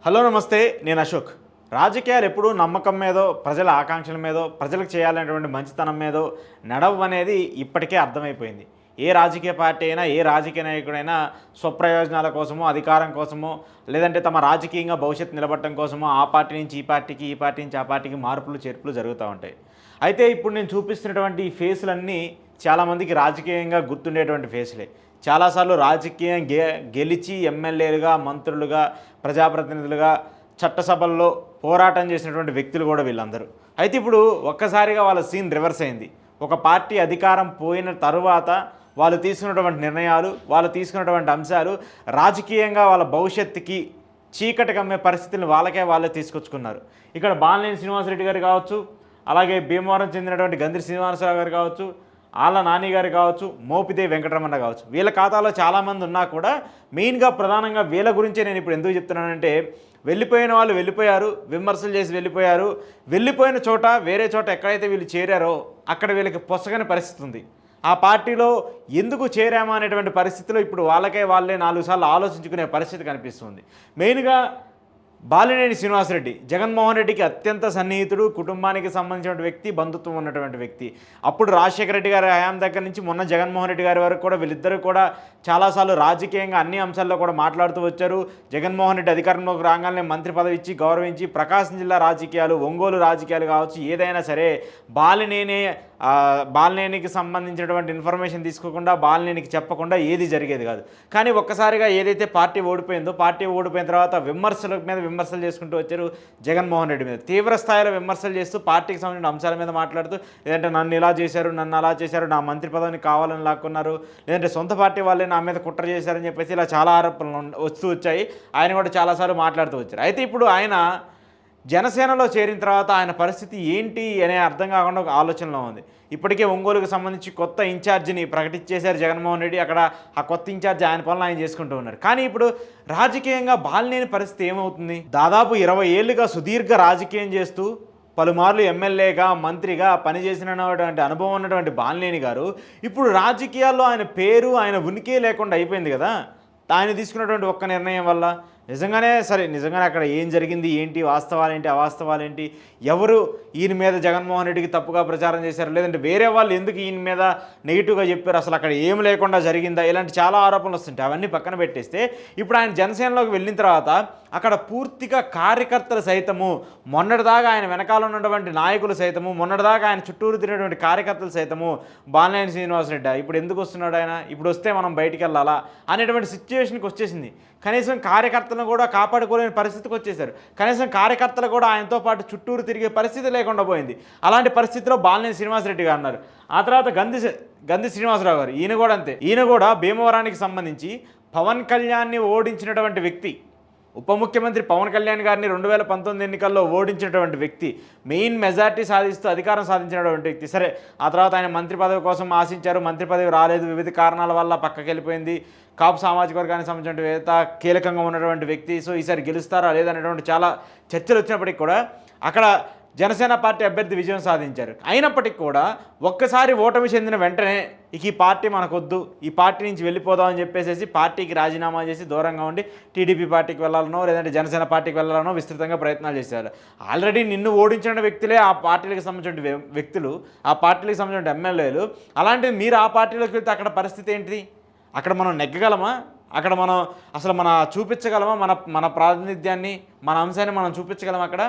Hello నమస్తే, నేను అశోక్. రాజకీయాలు ఎప్పుడూ నమ్మకం మీదో, ప్రజల ఆకాంక్షల మీదో, ప్రజలకు చేయాలనేటువంటి మంచితనం మీదో నడవనేది ఇప్పటికే అర్థమైపోయింది. ఏ రాజకీయ పార్టీ అయినా, ఏ రాజకీయ నాయకుడైనా స్వప్రయోజనాల కోసమో, అధికారం కోసమో, లేదంటే తమ రాజకీయంగా భవిష్యత్తు నిలబడటం కోసమో ఆ పార్టీ నుంచి ఈ పార్టీకి, ఈ పార్టీ నుంచి ఆ పార్టీకి మార్పులు, చేర్పులు జరుగుతూ ఉంటాయి. అయితే ఇప్పుడు నేను చూపిస్తున్నటువంటి ఈ ఫేసులన్నీ చాలామందికి రాజకీయంగా గుర్తుండేటువంటి ఫేసులే. చాలాసార్లు రాజకీయం గెలిచి ఎమ్మెల్యేలుగా, మంత్రులుగా, ప్రజాప్రతినిధులుగా, చట్టసభల్లో పోరాటం చేసినటువంటి వ్యక్తులు కూడా వీళ్ళందరూ. అయితే ఇప్పుడు ఒక్కసారిగా వాళ్ళ సీన్ రివర్స్ అయింది. ఒక పార్టీ అధికారం పోయిన తరువాత వాళ్ళు తీసుకున్నటువంటి నిర్ణయాలు, వాళ్ళు తీసుకున్నటువంటి అంశాలు రాజకీయంగా వాళ్ళ భవిష్యత్తుకి చీకటి కమ్మే పరిస్థితులను వాళ్ళే తీసుకొచ్చుకున్నారు. ఇక్కడ బాలినేని శ్రీనివాసరెడ్డి గారు కావచ్చు, అలాగే భీమవరం చెందినటువంటి గంధి శ్రీనివాసరావు గారు కావచ్చు, ఆళ్ళ నాని గారు కావచ్చు, మోపిదేవి వెంకటరమణ కావచ్చు, వీళ్ళ ఖాతాలో చాలామంది ఉన్నా కూడా మెయిన్గా ప్రధానంగా వీళ్ళ గురించే నేను ఇప్పుడు ఎందుకు చెప్తున్నానంటే, వెళ్ళిపోయిన వాళ్ళు వెళ్ళిపోయారు, విమర్శలు చేసి వెళ్ళిపోయారు. వెళ్ళిపోయిన చోట వేరే చోట ఎక్కడైతే వీళ్ళు చేరారో అక్కడ వీళ్ళకి పొసగని పరిస్థితి ఉంది. ఆ పార్టీలో ఎందుకు చేరామా అనేటువంటి పరిస్థితిలో ఇప్పుడు వాళ్ళే 4 సార్లు ఆలోచించుకునే పరిస్థితి కనిపిస్తుంది. మెయిన్గా బాలినేని శ్రీనివాసరెడ్డి జగన్మోహన్ రెడ్డికి అత్యంత సన్నిహితుడు, కుటుంబానికి సంబంధించిన వ్యక్తి, బంధుత్వం ఉన్నటువంటి వ్యక్తి. అప్పుడు రాజశేఖర రెడ్డి గారి హయాం దగ్గర నుంచి మొన్న జగన్మోహన్ రెడ్డి గారి వరకు కూడా వీళ్ళిద్దరూ కూడా చాలాసార్లు రాజకీయంగా అన్ని అంశాల్లో కూడా మాట్లాడుతూ వచ్చారు. జగన్మోహన్ రెడ్డి అధికారంలోకి రాగానే మంత్రి పదవి ఇచ్చి గౌరవించి ప్రకాశం జిల్లా రాజకీయాలు, ఒంగోలు రాజకీయాలు కావచ్చు, ఏదైనా సరే బాలినేనికి సంబంధించినటువంటి ఇన్ఫర్మేషన్ తీసుకోకుండా, బాలినేనికి చెప్పకుండా ఏది జరిగేది కాదు. కానీ ఒక్కసారిగా ఏదైతే పార్టీ ఓడిపోయిందో, పార్టీ ఓడిపోయిన తర్వాత విమర్శల మీద విమర్శలు చేసుకుంటూ వచ్చారు జగన్మోహన్ రెడ్డి మీద. తీవ్ర స్థాయిలో విమర్శలు చేస్తూ పార్టీకి సంబంధించిన అంశాల మీద మాట్లాడుతూ, లేదంటే నన్ను ఇలా చేశారు, నన్ను అలా చేశారు, నా మంత్రి పదవిని కావాలని లాక్కున్నారు, లేదంటే సొంత పార్టీ వాళ్ళే నా మీద కుట్ర చేశారని చెప్పేసి ఇలా చాలా ఆరోపణలు వస్తూ వచ్చాయి. ఆయన కూడా చాలాసార్లు మాట్లాడుతూ వచ్చారు. అయితే ఇప్పుడు ఆయన జనసేనలో చేరిన తర్వాత ఆయన పరిస్థితి ఏంటి అనే అర్థం కాకుండా ఒక ఆలోచనలో ఉంది. ఇప్పటికే ఒంగోలుకు సంబంధించి కొత్త ఇన్ఛార్జిని ప్రకటించేశారు జగన్మోహన్ రెడ్డి. అక్కడ ఆ కొత్త ఇన్ఛార్జి ఆయన పనులు ఆయన చేసుకుంటూ ఉన్నారు. కానీ ఇప్పుడు రాజకీయంగా బాలినేని పరిస్థితి ఏమవుతుంది? దాదాపు 20 ఏళ్ళుగా సుదీర్ఘ రాజకీయం చేస్తూ పలుమార్లు ఎమ్మెల్యేగా, మంత్రిగా పనిచేసినటువంటి అనుభవం ఉన్నటువంటి బాలినేని గారు ఇప్పుడు రాజకీయాల్లో ఆయన పేరు, ఆయన ఉనికి లేకుండా అయిపోయింది కదా. ఆయన తీసుకున్నటువంటి ఒక్క నిర్ణయం వల్ల నిజంగానే అక్కడ ఏం జరిగింది, ఏంటి, వాస్తవాలేంటి, అవాస్తవాలేంటి, ఎవరు ఈయన మీద జగన్మోహన్ రెడ్డికి తప్పుగా ప్రచారం చేశారు, లేదంటే వేరే వాళ్ళు ఎందుకు ఈయన మీద నెగిటివ్గా చెప్పారు, అసలు అక్కడ ఏం లేకుండా జరిగిందా, ఇలాంటి చాలా ఆరోపణలు వస్తుంటాయి. అవన్నీ పక్కన పెట్టేస్తే ఇప్పుడు ఆయన జనసేనలోకి వెళ్ళిన తర్వాత అక్కడ పూర్తిగా కార్యకర్తలు సైతము, మొన్నటిదాకా ఆయన వెనకాల ఉన్నటువంటి నాయకులు సైతము, మొన్నటిదాకా ఆయన చుట్టూరు తిరిగినటువంటి కార్యకర్తలు సైతము బాలినేని శ్రీనివాసరెడ్డి ఇప్పుడు ఎందుకు వస్తున్నాడు, ఆయన ఇప్పుడు వస్తే మనం బయటికి వెళ్ళాలా అనేటువంటి సిచ్యువేషన్కి వచ్చేసింది. కనీసం కార్యకర్తలను కూడా కాపాడుకోలేని పరిస్థితికి వచ్చేసారు. కనీసం కార్యకర్తలు కూడా ఆయనతో పాటు చుట్టూరు తిరిగే పరిస్థితి లేకుండా పోయింది. అలాంటి పరిస్థితిలో బాలినేని శ్రీనివాసరెడ్డి గారు అన్నారు. ఆ తర్వాత గంధి శ్రీనివాసరావు గారు, ఈయన కూడా అంతే. ఈయన కూడా భీమవరానికి సంబంధించి పవన్ కళ్యాణ్ని ఓడించినటువంటి వ్యక్తి, ఉప ముఖ్యమంత్రి పవన్ కళ్యాణ్ గారిని 2019 ఎన్నికల్లో ఓడించినటువంటి వ్యక్తి, మెయిన్ మెజార్టీ సాధిస్తూ అధికారం సాధించినటువంటి వ్యక్తి. సరే, ఆ తర్వాత ఆయన మంత్రి పదవి కోసం ఆశించారు, మంత్రి పదవి రాలేదు, వివిధ కారణాల వల్ల పక్కకి వెళ్ళిపోయింది. కాపు సామాజిక వర్గానికి సంబంధించిన కీలకంగా ఉన్నటువంటి వ్యక్తి. సో ఈసారి గెలుస్తారా లేదనేటువంటి చాలా చర్చలు వచ్చినప్పటికీ కూడా అక్కడ జనసేన పార్టీ అభ్యర్థి విజయం సాధించారు. అయినప్పటికీ కూడా ఒక్కసారి ఓటమి చెందిన వెంటనే ఈ పార్టీ మనకొద్దు, ఈ పార్టీ నుంచి వెళ్ళిపోదామని చెప్పేసి పార్టీకి రాజీనామా చేసి దూరంగా ఉండి టీడీపీ పార్టీకి వెళ్ళాలనో, లేదంటే జనసేన పార్టీకి వెళ్ళాలనో విస్తృతంగా ప్రయత్నాలు చేశారు. ఆల్రెడీ నిన్ను ఓడించిన వ్యక్తులే ఆ పార్టీలకు సంబంధించిన వ్యక్తులు, ఆ పార్టీలకు సంబంధించిన ఎమ్మెల్యేలు. అలాంటిది మీరు ఆ పార్టీలోకి వెళ్తే అక్కడ పరిస్థితి ఏంటిది? అక్కడ మనం నెగ్గగలమా? అక్కడ మనం అసలు చూపించగలమా మన ప్రాతినిధ్యాన్ని, మన అంశాన్ని మనం చూపించగలమా? అక్కడ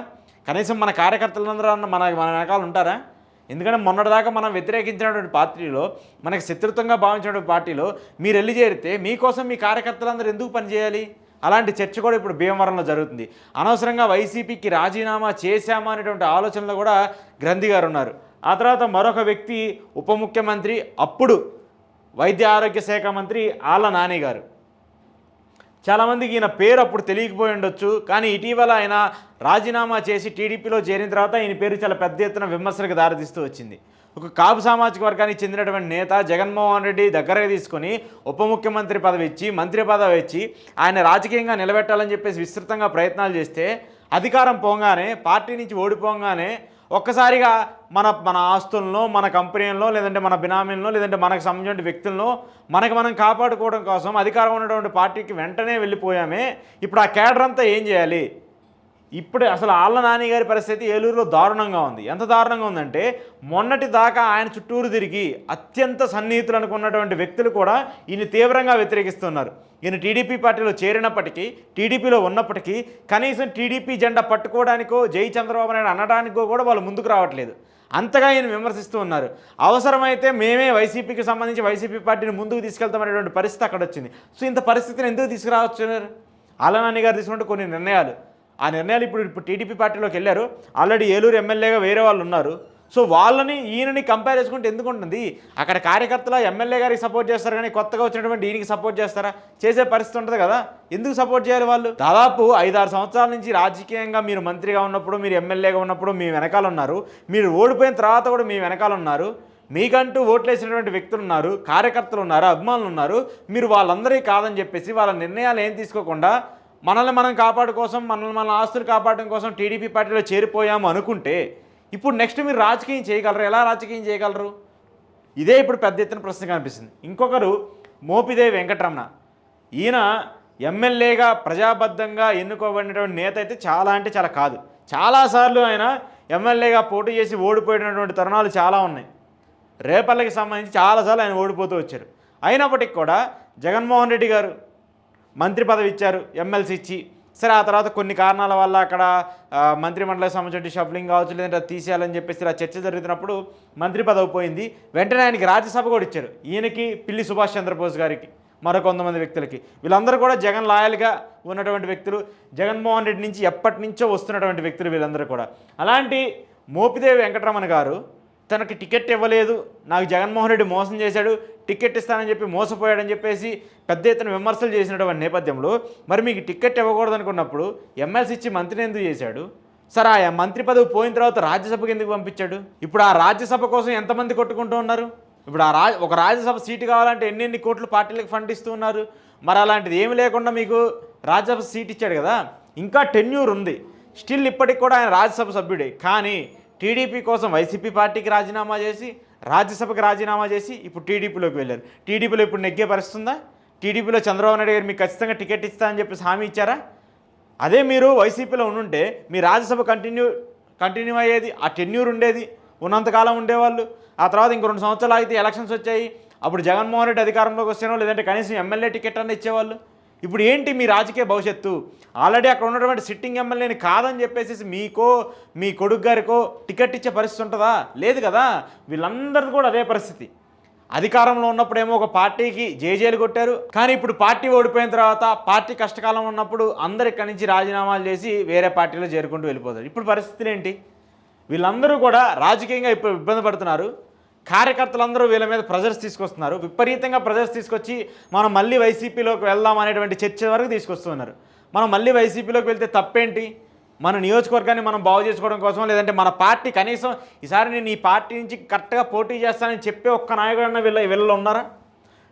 కనీసం మన కార్యకర్తలందరూ మన వెనకాల ఉంటారా? ఎందుకంటే మొన్నటిదాకా మనం వ్యతిరేకించినటువంటి పార్టీలో, మనకి శత్రుత్వంగా భావించినటువంటి పార్టీలో మీరు వెళ్ళి చేరితే మీకోసం మీ కార్యకర్తలందరూ ఎందుకు పనిచేయాలి? అలాంటి చర్చ కూడా ఇప్పుడు భీమవరంలో జరుగుతుంది. అనవసరంగా వైసీపీకి రాజీనామా చేశామా అనేటువంటి ఆలోచనలో కూడా గ్రంథి గారు ఉన్నారు. ఆ తర్వాత మరొక వ్యక్తి ఉప ముఖ్యమంత్రి, అప్పుడు వైద్య ఆరోగ్య శాఖ మంత్రి ఆళ్ళ నాని గారు. చాలామందికి ఈయన పేరు అప్పుడు తెలియకపోయి ఉండొచ్చు, కానీ ఇటీవల ఆయన రాజీనామా చేసి టీడీపీలో చేరిన తర్వాత ఈయన పేరు చాలా పెద్ద ఎత్తున విమర్శలకు దారితీస్తూ వచ్చింది. ఒక కాపు సామాజిక వర్గానికి చెందినటువంటి నేత జగన్మోహన్ రెడ్డి దగ్గరగా తీసుకొని ఉప ముఖ్యమంత్రి పదవి ఇచ్చి, మంత్రి పదవి ఇచ్చి ఆయన రాజకీయంగా నిలబెట్టాలని చెప్పేసి విస్తృతంగా ప్రయత్నాలు చేస్తే, అధికారం పోగానే, పార్టీ నుంచి ఓడిపోగానే ఒక్కసారిగా మన ఆస్తులను, మన కంపెనీలను, లేదంటే మన బినామీలను, లేదంటే మనకు సంబంధించిన వ్యక్తులను మనం కాపాడుకోవడం కోసం అధికారం ఉన్నటువంటి పార్టీకి వెంటనే వెళ్ళిపోయామే. ఇప్పుడు ఆ కేడర్ అంతా ఏం చేయాలి? ఇప్పుడు అసలు ఆళ్ళ నాని గారి పరిస్థితి ఏలూరులో దారుణంగా ఉంది. ఎంత దారుణంగా ఉందంటే మొన్నటి దాకా ఆయన చుట్టూరు తిరిగి అత్యంత సన్నిహితులు అనుకున్నటువంటి వ్యక్తులు కూడా ఈయన తీవ్రంగా వ్యతిరేకిస్తున్నారు. ఈయన టీడీపీ పార్టీలో చేరినప్పటికీ, టీడీపీలో ఉన్నప్పటికీ కనీసం టీడీపీ జెండా పట్టుకోవడానికో, జై చంద్రబాబు నాయుడు అనడానికో కూడా వాళ్ళు ముందుకు రావట్లేదు. అంతగా ఈయన విమర్శిస్తూ ఉన్నారు. అవసరమైతే మేమే వైసీపీకి సంబంధించి వైసీపీ పార్టీని ముందుకు తీసుకెళ్తామనేటువంటి పరిస్థితి అక్కడ వచ్చింది. సో ఇంత పరిస్థితిని ఎందుకు తీసుకురావచ్చున్నారు? ఆళ్ళ నాని గారు తీసుకుంటే కొన్ని నిర్ణయాలు, ఆ నిర్ణయాలు ఇప్పుడు టీడీపీ పార్టీలోకి వెళ్ళారు. ఆల్రెడీ ఏలూరు ఎమ్మెల్యేగా వేరే వాళ్ళు ఉన్నారు. సో వాళ్ళని ఈయనని కంపేర్ చేసుకుంటే ఎందుకు ఉంటుంది? అక్కడ కార్యకర్తల ఎమ్మెల్యే గారికి సపోర్ట్ చేస్తారు, కానీ కొత్తగా వచ్చినటువంటి ఈయనకి సపోర్ట్ చేస్తారా? చేసే పరిస్థితి ఉంటుంది కదా. ఎందుకు సపోర్ట్ చేయాలి వాళ్ళు? దాదాపు 5-6 సంవత్సరాల నుంచి రాజకీయంగా మీరు మంత్రిగా ఉన్నప్పుడు, మీరు ఎమ్మెల్యేగా ఉన్నప్పుడు మీ వెనకాల ఉన్నారు. మీరు ఓడిపోయిన తర్వాత కూడా మీ వెనకాల ఉన్నారు. మీకంటూ ఓట్లేసినటువంటి వ్యక్తులు ఉన్నారు, కార్యకర్తలు ఉన్నారు, అభిమానులు ఉన్నారు. మీరు వాళ్ళందరికీ కాదని చెప్పేసి వాళ్ళ నిర్ణయాలు ఏం తీసుకోకుండా మనల్ని మనం కాపాడు కోసం, మనల్ని మన ఆస్తులు కాపాడడం కోసం టీడీపీ పార్టీలో చేరిపోయాము అనుకుంటే ఇప్పుడు నెక్స్ట్ మీరు రాజకీయం చేయగలరు? ఎలా రాజకీయం చేయగలరు? ఇదే ఇప్పుడు పెద్ద ఎత్తున ప్రశ్న కనిపిస్తుంది. ఇంకొకరు మోపిదేవి వెంకటరమణ. ఈయన ఎమ్మెల్యేగా ప్రజాబద్ధంగా ఎన్నుకోబడినటువంటి నేత అయితే చాలా అంటే చాలా కాదు. చాలాసార్లు ఆయన ఎమ్మెల్యేగా పోటీ చేసి ఓడిపోయినటువంటి తరుణాలు చాలా ఉన్నాయి. రేపల్లకి సంబంధించి చాలాసార్లు ఆయన ఓడిపోతూ వచ్చారు. అయినప్పటికీ కూడా జగన్మోహన్ రెడ్డి గారు మంత్రి పదవి ఇచ్చారు, ఎమ్మెల్సీ ఇచ్చి. సరే, ఆ తర్వాత కొన్ని కారణాల వల్ల అక్కడ మంత్రిమండలికి సంబంధించిన షఫ్లింగ్ కావచ్చు, లేదంటే అది తీసేయాలని చెప్పేసి ఇలా చర్చ జరుగుతున్నప్పుడు మంత్రి పదవి పోయింది. వెంటనే ఆయనకి రాజ్యసభ కూడా ఇచ్చారు. ఈయనకి, పిల్లి సుభాష్ చంద్రబోస్ గారికి, మరో కొంతమంది వ్యక్తులకి. వీళ్ళందరూ కూడా జగన్ లాయల్గా ఉన్నటువంటి వ్యక్తులు, జగన్మోహన్ రెడ్డి నుంచి ఎప్పటి నుంచో వస్తున్నటువంటి వ్యక్తులు వీళ్ళందరూ కూడా. అలాంటి మోపిదేవి వెంకటరమణ గారు తనకి టికెట్ ఇవ్వలేదు, నాకు జగన్మోహన్ రెడ్డి మోసం చేశాడు, టికెట్ ఇస్తానని చెప్పి మోసపోయాడని చెప్పేసి పెద్ద ఎత్తున విమర్శలు చేసినటువంటి నేపథ్యంలో మరి మీకు టికెట్ ఇవ్వకూడదు అనుకున్నప్పుడు ఎమ్మెల్సీ ఇచ్చి మంత్రిని ఎందుకు చేశాడు? సరే, ఆ మంత్రి పదవి పోయిన తర్వాత రాజ్యసభకి ఎందుకు పంపించాడు? ఇప్పుడు ఆ రాజ్యసభ కోసం ఎంతమంది కొట్టుకుంటూ ఉన్నారు? ఇప్పుడు ఒక రాజ్యసభ సీటు కావాలంటే ఎన్ని కోట్లు పార్టీలకు ఫండ్ ఇస్తూ ఉన్నారు. మరి అలాంటిది ఏమి లేకుండా మీకు రాజ్యసభ సీట్ ఇచ్చాడు కదా. ఇంకా టెన్యూర్ ఉంది. స్టిల్ ఇప్పటికి కూడా ఆయన రాజ్యసభ సభ్యుడే. కానీ టీడీపీ కోసం వైసీపీ పార్టీకి రాజీనామా చేసి, రాజ్యసభకి రాజీనామా చేసి ఇప్పుడు టీడీపీలోకి వెళ్ళారు. టీడీపీలో ఇప్పుడు నెగ్గే పరిస్థితి ఉందా? టీడీపీలో చంద్రబాబు నాయుడు గారు మీకు ఖచ్చితంగా టికెట్ ఇస్తా అని చెప్పేసి హామీ ఇచ్చారా? అదే మీరు వైసీపీలో ఉండుంటే మీ రాజ్యసభ కంటిన్యూ అయ్యేది, ఆ టెన్యూర్ ఉండేది, ఉన్నంతకాలం ఉండేవాళ్ళు. ఆ తర్వాత ఇంకో 2 సంవత్సరాలు ఆగితే ఎలక్షన్స్ వచ్చాయి. అప్పుడు జగన్మోహన్ రెడ్డి అధికారంలోకి వస్తేనో లేదంటే కనీసం ఎమ్మెల్యే టికెట్ అన్న ఇచ్చేవాళ్ళు. ఇప్పుడు ఏంటి మీ రాజకీయ భవిష్యత్తు? ఆల్రెడీ అక్కడ ఉన్నటువంటి సిట్టింగ్ ఎమ్మెల్యేని కాదని చెప్పేసి మీకో, మీ కొడుకు గారికో టికెట్ ఇచ్చే పరిస్థితి ఉంటుందా? లేదు కదా. వీళ్ళందరూ కూడా అదే పరిస్థితి. అధికారంలో ఉన్నప్పుడేమో ఒక పార్టీకి జేజేలు కొట్టారు, కానీ ఇప్పుడు పార్టీ ఓడిపోయిన తర్వాత, పార్టీ కష్టకాలం ఉన్నప్పుడు అందరు ఇక్కడి నుంచి రాజీనామాలు చేసి వేరే పార్టీలో చేరుకుంటూ వెళ్ళిపోతారు. ఇప్పుడు పరిస్థితులు ఏంటి? వీళ్ళందరూ కూడా రాజకీయంగా ఇప్పుడు ఇబ్బంది పడుతున్నారు. కార్యకర్తలందరూ వీళ్ళ మీద ప్రెజర్స్ తీసుకొస్తున్నారు. విపరీతంగా ప్రెజర్స్ తీసుకొచ్చి మనం మళ్ళీ వైసీపీలోకి వెళ్దాం అనేటువంటి చర్చ వరకు తీసుకొస్తున్నారు. మనం మళ్ళీ వైసీపీలోకి వెళ్తే తప్పేంటి? మన నియోజకవర్గాన్ని మనం బాగు చేసుకోవడం కోసం, లేదంటే మన పార్టీ కనీసం ఈసారి నేను ఈ పార్టీ నుంచి కరెక్ట్గా పోటీ చేస్తానని చెప్పే ఒక్క నాయకుడు అన్న వీళ్ళలో ఉన్నారా?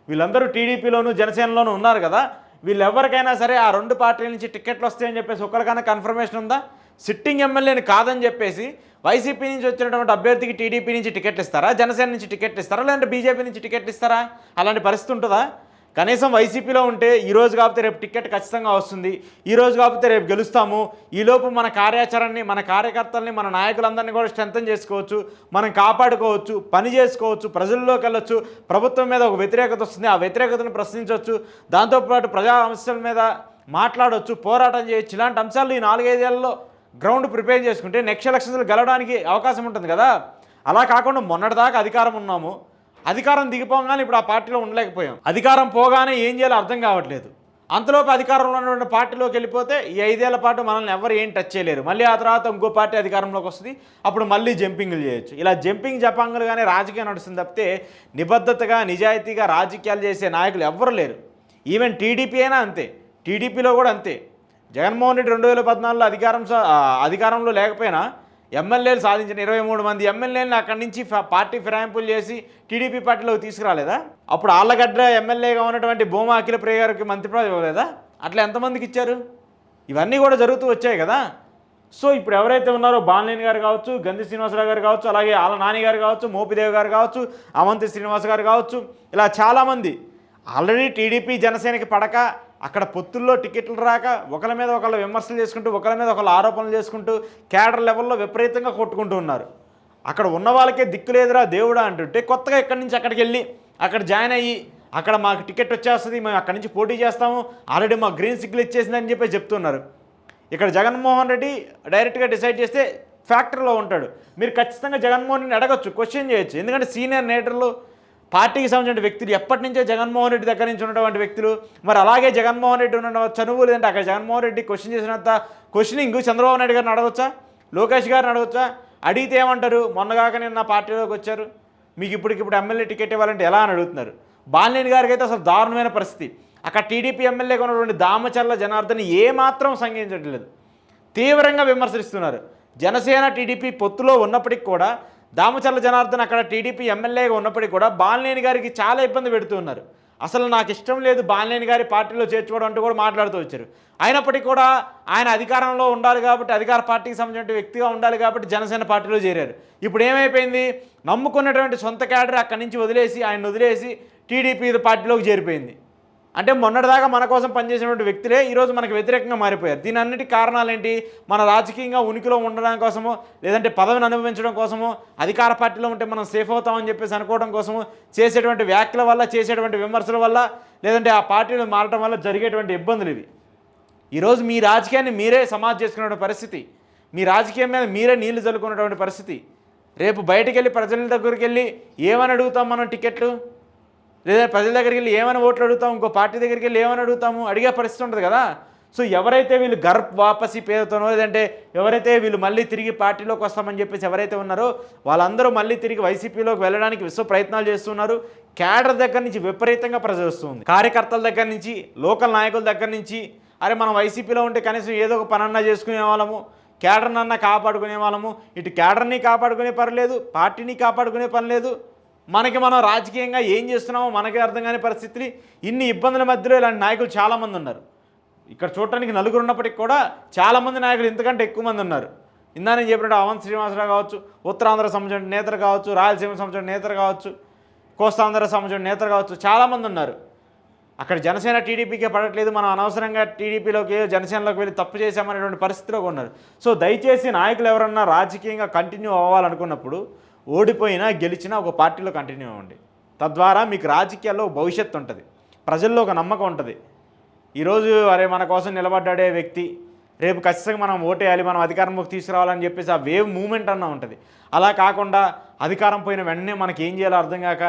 వీళ్ళందరూ టీడీపీలోను జనసేనలోనూ ఉన్నారు కదా. వీళ్ళెవరికైనా సరే ఆ 2 పార్టీల నుంచి టికెట్లు వస్తాయని చెప్పేసి ఒక్కరికైనా కన్ఫర్మేషన్ ఉందా? సిట్టింగ్ ఎమ్మెల్యేని కాదని చెప్పేసి వైసీపీ నుంచి వచ్చినటువంటి అభ్యర్థికి టీడీపీ నుంచి టికెట్లు ఇస్తారా? జనసేన నుంచి టికెట్లు ఇస్తారా? లేదంటే బీజేపీ నుంచి టికెట్లు ఇస్తారా? అలాంటి పరిస్థితి ఉంటుందా? కనీసం వైసీపీలో ఉంటే ఈరోజు కాకపోతే రేపు టికెట్ ఖచ్చితంగా వస్తుంది, ఈరోజు కాకపోతే రేపు గెలుస్తాము, ఈలోపు మన కార్యాచరణని, మన కార్యకర్తల్ని, మన నాయకులందరినీ కూడా స్ట్రెంథన్ చేసుకోవచ్చు, మనం కాపాడుకోవచ్చు, పని చేసుకోవచ్చు, ప్రజల్లోకి వెళ్ళొచ్చు, ప్రభుత్వం మీద ఒక వ్యతిరేకత వస్తుంది, ఆ వ్యతిరేకతను ప్రశ్నించవచ్చు, దాంతోపాటు ప్రజా అంశాల మీద మాట్లాడవచ్చు, పోరాటం చేయొచ్చు. ఇలాంటి అంశాలు ఈ 4-5 ఏళ్లలో గ్రౌండ్ ప్రిపేర్ చేసుకుంటే నెక్స్ట్ ఎలక్షన్స్లో గెలవడానికి అవకాశం ఉంటుంది కదా. అలా కాకుండా మొన్నటిదాకా అధికారం ఉన్నాము, అధికారం దిగిపోగానే ఇప్పుడు ఆ పార్టీలో ఉండలేకపోయాం, అధికారం పోగానే ఏం చేయాలో అర్థం కావట్లేదు. అంతలోపు అధికారంలో ఉన్నటువంటి పార్టీలోకి వెళ్ళిపోతే ఈ 5 ఏళ్ల పాటు మనల్ని ఎవరు ఏం టచ్ చేయలేరు. మళ్ళీ ఆ తర్వాత ఇంకో పార్టీ అధికారంలోకి వస్తుంది, అప్పుడు మళ్ళీ జంపింగ్లు చేయొచ్చు. ఇలా జంపింగ్ జపాంగులుగానే రాజకీయం నడుస్తుంది తప్పితే నిబద్ధతగా, నిజాయితీగా రాజకీయాలు చేసే నాయకులు ఎవ్వరు లేరు. ఈవెన్ టీడీపీ అయినా అంతే, టీడీపీలో కూడా అంతే. జగన్మోహన్ రెడ్డి 2014లో అధికారంలో లేకపోయినా ఎమ్మెల్యేలు సాధించిన 23 మంది ఎమ్మెల్యేలను అక్కడి నుంచి పార్టీ ఫిరాయింపులు చేసి టీడీపీ పార్టీలోకి తీసుకురాలేదా? అప్పుడు ఆళ్ళగడ్డ ఎమ్మెల్యేగా ఉన్నటువంటి భూమా అఖిలప్రియ గారికి మంత్రి పదవి ఇవ్వలేదా? అట్లా ఎంతమందికి ఇచ్చారు? ఇవన్నీ కూడా జరుగుతూ వచ్చాయి కదా. సో ఇప్పుడు ఎవరైతే ఉన్నారో బాలినేని గారు కావచ్చు, గంధి శ్రీనివాసరావు గారు కావచ్చు, అలాగే ఆళ్ళ నాని గారు కావచ్చు, మోపిదేవి గారు కావచ్చు, అవంతి శ్రీనివాస్ గారు కావచ్చు, ఇలా చాలామంది ఆల్రెడీ టీడీపీ జనసేనకి పడక అక్కడ పొత్తుల్లో టికెట్లు రాక ఒకళ్ళ మీద ఒకళ్ళు విమర్శలు చేసుకుంటూ ఒకళ్ళ మీద ఒకళ్ళు ఆరోపణలు చేసుకుంటూ క్యాడర్ లెవెల్లో విపరీతంగా కొట్టుకుంటూ ఉన్నారు. అక్కడ ఉన్న వాళ్ళకే దిక్కు లేదురా దేవుడా అంటుంటే కొత్తగా ఇక్కడి నుంచి అక్కడికి వెళ్ళి అక్కడ జాయిన్ అయ్యి అక్కడ మాకు టికెట్ వచ్చేస్తుంది, మేము అక్కడి నుంచి పోటీ చేస్తాము, ఆల్రెడీ మాకు గ్రీన్ సిగ్నల్ ఇచ్చేసిందని చెప్పి చెప్తున్నారు. ఇక్కడ జగన్మోహన్ రెడ్డి డైరెక్ట్గా డిసైడ్ చేస్తే ఫ్యాక్టరీలో ఉంటాడు. మీరు ఖచ్చితంగా జగన్మోహన్ రెడ్డిని అడగచ్చు, క్వశ్చన్ చేయొచ్చు. ఎందుకంటే సీనియర్ నేటర్లు, పార్టీకి సంబంధించిన వ్యక్తులు, ఎప్పటి నుంచో జగన్మోహన్ రెడ్డి దగ్గర నుంచి ఉన్నటువంటి వ్యక్తులు, మరి అలాగే జగన్మోహన్ రెడ్డి ఉన్న చనువు లేదంటే అక్కడ జగన్మోహన్ రెడ్డి క్వశ్చన్ చేసినంత క్వశ్చనింగ్ చంద్రబాబు నాయుడు గారిని అడగొచ్చా, లోకేష్ గారిని అడగొచ్చా? అడిగితే ఏమంటారు? మొన్నగాక నిన్న పార్టీలోకి వచ్చారు, మీకు ఇప్పటికిప్పుడు ఎమ్మెల్యే టికెట్ ఇవ్వాలంటే ఎలా అని అడుగుతున్నారు. బాలినేని గారికి అయితే అసలు దారుణమైన పరిస్థితి. అక్కడ టీడీపీ ఎమ్మెల్యేగా ఉన్నటువంటి దామచర్ల జనార్దన్ ఏమాత్రం సంఘించట్లేదు, తీవ్రంగా విమర్శిస్తున్నారు. జనసేన టీడీపీ పొత్తులో ఉన్నప్పటికీ కూడా దామచర్ల జనార్దన్ అక్కడ టీడీపీ ఎమ్మెల్యేగా ఉన్నప్పటికీ కూడా బాలినేని గారికి చాలా ఇబ్బంది పెడుతూ ఉన్నారు. అసలు నాకు ఇష్టం లేదు బాలినేని గారి పార్టీలో చేర్చుకోవడం అంటూ కూడా మాట్లాడుతూ వచ్చారు. అయినప్పటికీ కూడా ఆయన అధికారంలో ఉండాలి కాబట్టి, అధికార పార్టీకి సంబంధించిన వ్యక్తిగా ఉండాలి కాబట్టి జనసేన పార్టీలో చేరారు. ఇప్పుడు ఏమైపోయింది? నమ్ముకున్నటువంటి సొంత క్యాడర్ అక్కడి నుంచి వదిలేసి, ఆయన వదిలేసి టీడీపీ పార్టీలోకి చేరిపోయింది. అంటే మొన్నటిదాకా మన కోసం పనిచేసినటువంటి వ్యక్తులే ఈరోజు మనకు వ్యతిరేకంగా మారిపోయారు. దీని అన్నిటి కారణాలు ఏంటి? మన రాజకీయంగా ఉనికిలో ఉండడం కోసమో, లేదంటే పదవిని అనుభవించడం కోసమో, అధికార పార్టీలో ఉంటే మనం సేఫ్ అవుతామని చెప్పేసి అనుకోవడం కోసమో చేసేటువంటి వ్యాఖ్యల వల్ల, చేసేటువంటి విమర్శల వల్ల, లేదంటే ఆ పార్టీలు మారడం వల్ల జరిగేటువంటి ఇబ్బందులు ఇవి. ఈరోజు మీ రాజకీయాన్ని మీరే సమాజ్ చేసుకునే పరిస్థితి, మీ రాజకీయం మీద మీరే నీళ్లు చల్లుకున్నటువంటి పరిస్థితి. రేపు బయటికి వెళ్ళి ప్రజల దగ్గరికి వెళ్ళి ఏమని అడుగుతాం మనం టికెట్లు? లేదా ప్రజల దగ్గరికి వెళ్ళి ఏమైనా ఓట్లు అడుగుతాము, ఇంకో పార్టీ దగ్గరికి వెళ్ళి ఏమైనా అడుగుతాము, అడిగే పరిస్థితి ఉంటుంది కదా. సో ఎవరైతే వీళ్ళు గర్ప్ వాపసి పేరుతోనో, లేదంటే ఎవరైతే వీళ్ళు మళ్ళీ తిరిగి పార్టీలోకి వస్తామని చెప్పేసి ఎవరైతే ఉన్నారో వాళ్ళందరూ మళ్ళీ తిరిగి వైసీపీలోకి వెళ్ళడానికి విశ్వ ప్రయత్నాలు చేస్తున్నారు. క్యాడర్ దగ్గర నుంచి విపరీతంగా ప్రెజర్ వస్తుంది, కార్యకర్తల దగ్గర నుంచి, లోకల్ నాయకుల దగ్గర నుంచి. అరే మనం వైసీపీలో ఉంటే కనీసం ఏదో ఒక పనన్నా చేసుకునే వాళ్ళము, క్యాడర్నన్నా కాపాడుకునే వాళ్ళము. ఇటు క్యాడర్ని కాపాడుకునే పని లేదు, పార్టీని కాపాడుకునే పని లేదు. మనకి మనం రాజకీయంగా ఏం చేస్తున్నామో మనకే అర్థం కాని పరిస్థితులు. ఇన్ని ఇబ్బందుల మధ్యలో ఇలాంటి నాయకులు చాలామంది ఉన్నారు. ఇక్కడ చూడటానికి నలుగురు ఉన్నప్పటికీ కూడా చాలామంది నాయకులు ఇంతకంటే ఎక్కువ మంది ఉన్నారు. ఇందా నేను చెప్పినట్టు అవంత్ శ్రీనివాసరావు కావచ్చు, ఉత్తరాంధ్ర సంబంధించిన నేతలు కావచ్చు, రాయలసీమ సంబంధించిన నేతలు కావచ్చు, కోస్తాంధ్ర సంబంధించిన నేతలు కావచ్చు, చాలామంది ఉన్నారు. అక్కడ జనసేన టీడీపీకే పడట్లేదు, మనం అనవసరంగా టీడీపీలోకి జనసేనలోకి వెళ్ళి తప్పు చేశామనేటువంటి పరిస్థితిలో ఉన్నారు. సో దయచేసి నాయకులు ఎవరన్నా రాజకీయంగా కంటిన్యూ అవ్వాలనుకున్నప్పుడు ఓడిపోయినా గెలిచినా ఒక పార్టీలో కంటిన్యూ అవ్వండి. తద్వారా మీకు రాజకీయాల్లో భవిష్యత్తు ఉంటుంది, ప్రజల్లో ఒక నమ్మకం ఉంటుంది. ఈరోజు అరే మన కోసం నిలబడ్డాడే వ్యక్తి రేపు ఖచ్చితంగా మనం ఓటేయాలి, మనం అధికారంలోకి తీసుకురావాలని చెప్పేసి ఆ వేవ్ మూమెంట్ అన్న ఉంటుంది. అలా కాకుండా అధికారం పోయిన వెంటనే మనకి ఏం చేయాలో అర్థం కాక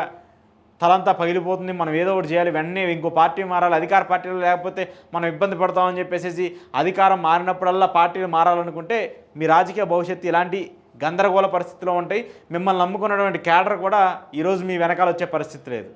తలంతా పగిలిపోతుంది, మనం ఏదో ఒకటి చేయాలి, వెంటనే ఇంకో పార్టీ మారాలి, అధికార పార్టీలో లేకపోతే మనం ఇబ్బంది పడతామని చెప్పేసి అధికారం మారినప్పుడల్లా పార్టీలు మారాలనుకుంటే మీ రాజకీయ భవిష్యత్తు ఇలాంటి గందరగోళ పరిస్థితిలో ఉంటాయి. మిమ్మల్ని నమ్ముకున్నటువంటి క్యాడర్ కూడా ఈరోజు మీ వెనకాల వచ్చే పరిస్థితి లేదు.